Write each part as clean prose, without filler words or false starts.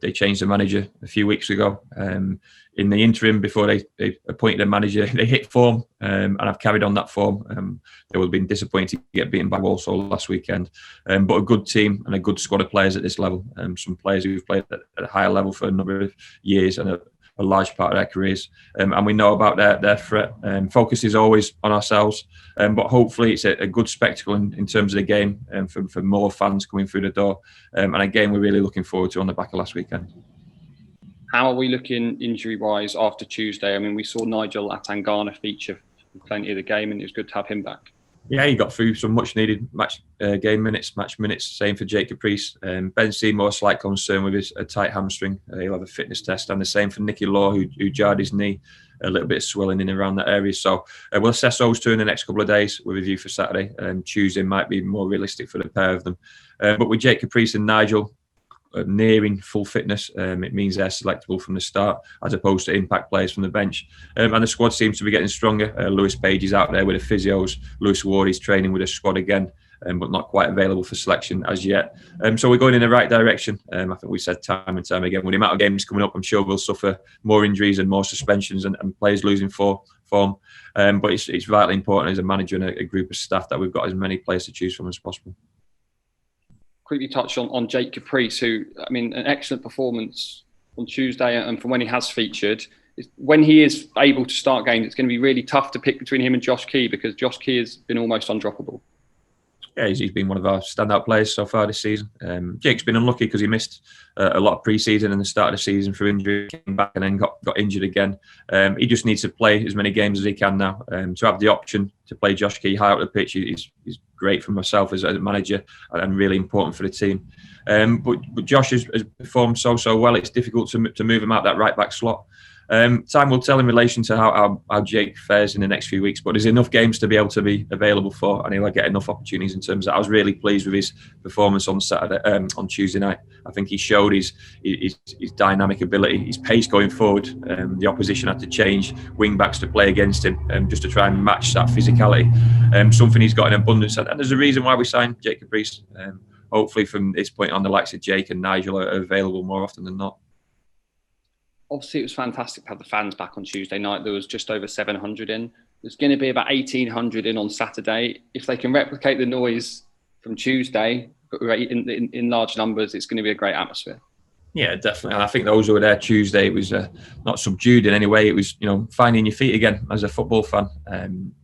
they changed the manager a few weeks ago. In the interim, before they appointed a manager, they hit form, and I've carried on that form. They would have been disappointed to get beaten by Walsall last weekend. But a good team and a good squad of players at this level. Some players who've played at a higher level for a number of years and a large part of their careers, and we know about their threat. Focus is always on ourselves, but hopefully it's a good spectacle in terms of the game, and for more fans coming through the door. And again, we're really looking forward to on the back of last weekend. How are we looking injury-wise after Tuesday? I mean, we saw Nigel Atangana feature plenty of the game, and it was good to have him back. Yeah, he got through some much-needed match minutes. Same for Jake Caprice. Ben Seymour, slight concern with his tight hamstring. He'll have a fitness test, and the same for Nicky Law, who jarred his knee. A little bit of swelling in and around that area. So we'll assess those two in the next couple of days with a view for Saturday. Tuesday might be more realistic for the pair of them. But with Jake Caprice and Nigel nearing full fitness, it means they're selectable from the start as opposed to impact players from the bench. And the squad seems to be getting stronger. Lewis Page is out there with the physios. Lewis Ward is training with the squad again, but not quite available for selection as yet. So we're going in the right direction. I think we said time and time again, with the amount of games coming up, I'm sure we'll suffer more injuries and more suspensions and players losing form. But it's vitally important as a manager and a group of staff that we've got as many players to choose from as possible. Quickly touch on Jake Caprice, who, I mean, an excellent performance on Tuesday, and from when he has featured. When he is able to start games, it's going to be really tough to pick between him and Josh Key, because Josh Key has been almost undroppable. Yeah, he's been one of our standout players so far this season. Jake's been unlucky because he missed a lot of pre-season and the start of the season for injury, came back and then got injured again. He just needs to play as many games as he can now. To have the option to play Josh Key high up the pitch is great for myself as a manager, and really important for the team. But Josh has performed so well. It's difficult to move him out that right back slot. Time will tell in relation to how Jake fares in the next few weeks, but there's enough games to be able to be available for, and he'll get enough opportunities in terms of that. I was really pleased with his performance on Tuesday night. I think he showed his dynamic ability, his pace going forward. The opposition had to change wing backs to play against him, just to try and match that physicality. Something he's got in abundance, and there's a reason why we signed Jake Caprice. Hopefully from this point on, the likes of Jake and Nigel are available more often than not. Obviously, it was fantastic to have the fans back on Tuesday night. There was just over 700 in. There's going to be about 1,800 in on Saturday. If they can replicate the noise from Tuesday in large numbers, it's going to be a great atmosphere. Yeah, definitely. And I think those who were there Tuesday, it was not subdued in any way. It was, finding your feet again as a football fan.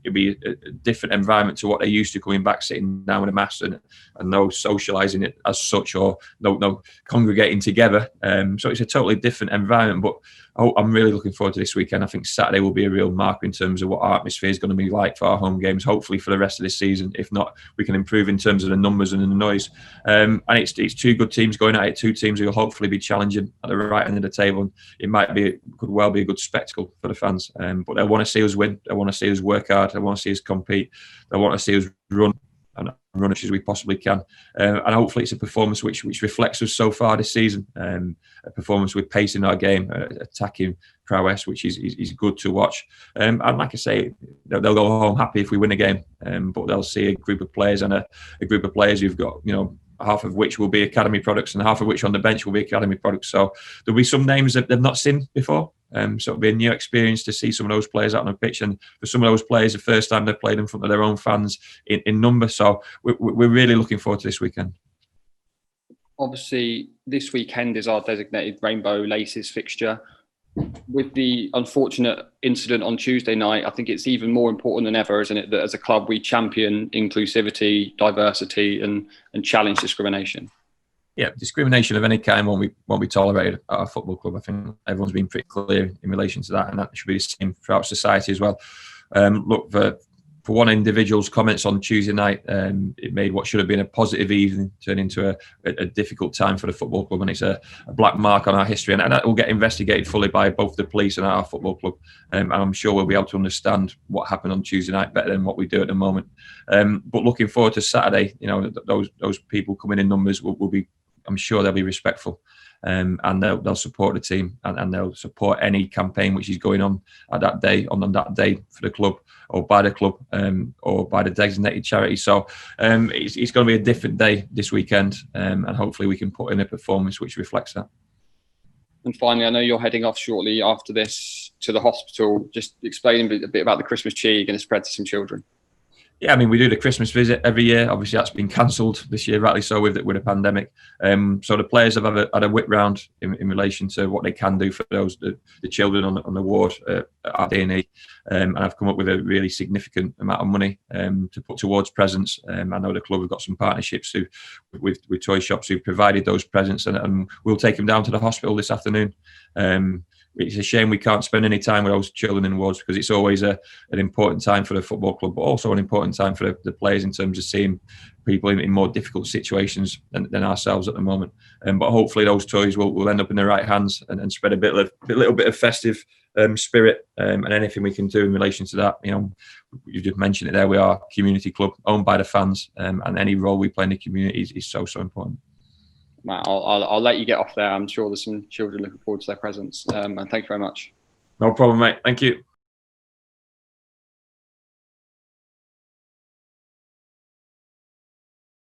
It'd be a different environment to what they're used to, coming back, sitting down with a mass and no socialising it as such, or no congregating together. So it's a totally different environment. But I'm really looking forward to this weekend. I think Saturday will be a real marker in terms of what our atmosphere is going to be like for our home games, hopefully for the rest of this season. If not, we can improve in terms of the numbers and the noise. And it's two good teams going at it, two teams who will hopefully be challenging at the right end of the table. It could well be a good spectacle for the fans. But they want to see us win. They want to see us work hard. They want to see us compete. They want to see us run as much as we possibly can. And hopefully it's a performance which reflects us so far this season. A performance with pace in our game, attacking prowess, which is good to watch. And like I say, they'll go home happy if we win a game. But they'll see a group of players and a group of players who've got, half of which will be academy products and half of which on the bench will be academy products. So there'll be some names that they've not seen before. So it'll be a new experience to see some of those players out on the pitch. And for some of those players, the first time they've played in front of their own fans in number. So we're really looking forward to this weekend. Obviously, this weekend is our designated Rainbow Laces fixture. With the unfortunate incident on Tuesday night, I think it's even more important than ever, isn't it, that as a club we champion inclusivity, diversity, and challenge discrimination. Yeah, discrimination of any kind won't be tolerated at our football club. I think everyone's been pretty clear in relation to that, and that should be the same throughout society as well. Look, for one individual's comments on Tuesday night, it made what should have been a positive evening turn into a difficult time for the football club, and it's a black mark on our history, and that will get investigated fully by both the police and our football club. And I'm sure we'll be able to understand what happened on Tuesday night better than what we do at the moment. But looking forward to Saturday, those people coming in numbers will be, I'm sure they'll be respectful. And they'll support the team and they'll support any campaign which is going on at that day, on that day for the club or by the club or by the designated charity. So it's going to be a different day this weekend, and hopefully we can put in a performance which reflects that. And finally, I know you're heading off shortly after this to the hospital. Just explain a bit about the Christmas cheer you're going to spread to some children. Yeah, I mean, we do the Christmas visit every year. Obviously, that's been cancelled this year, rightly so, with a pandemic. So the players have had a whip round in relation to what they can do for the children on the ward at D&E. And I've come up with a really significant amount of money to put towards presents. I know the club have got some partnerships with toy shops who've provided those presents, and we'll take them down to the hospital this afternoon. It's a shame we can't spend any time with those children in wards, because it's always an important time for the football club, but also an important time for the players in terms of seeing people in more difficult situations than ourselves at the moment. But hopefully those toys will end up in the right hands and spread a little bit of festive spirit, and anything we can do in relation to that. You just mentioned it there. We are a community club owned by the fans, and any role we play in the community is so important. Matt, I'll let you get off there. I'm sure there's some children looking forward to their presents. And thank you very much. No problem, mate. Thank you.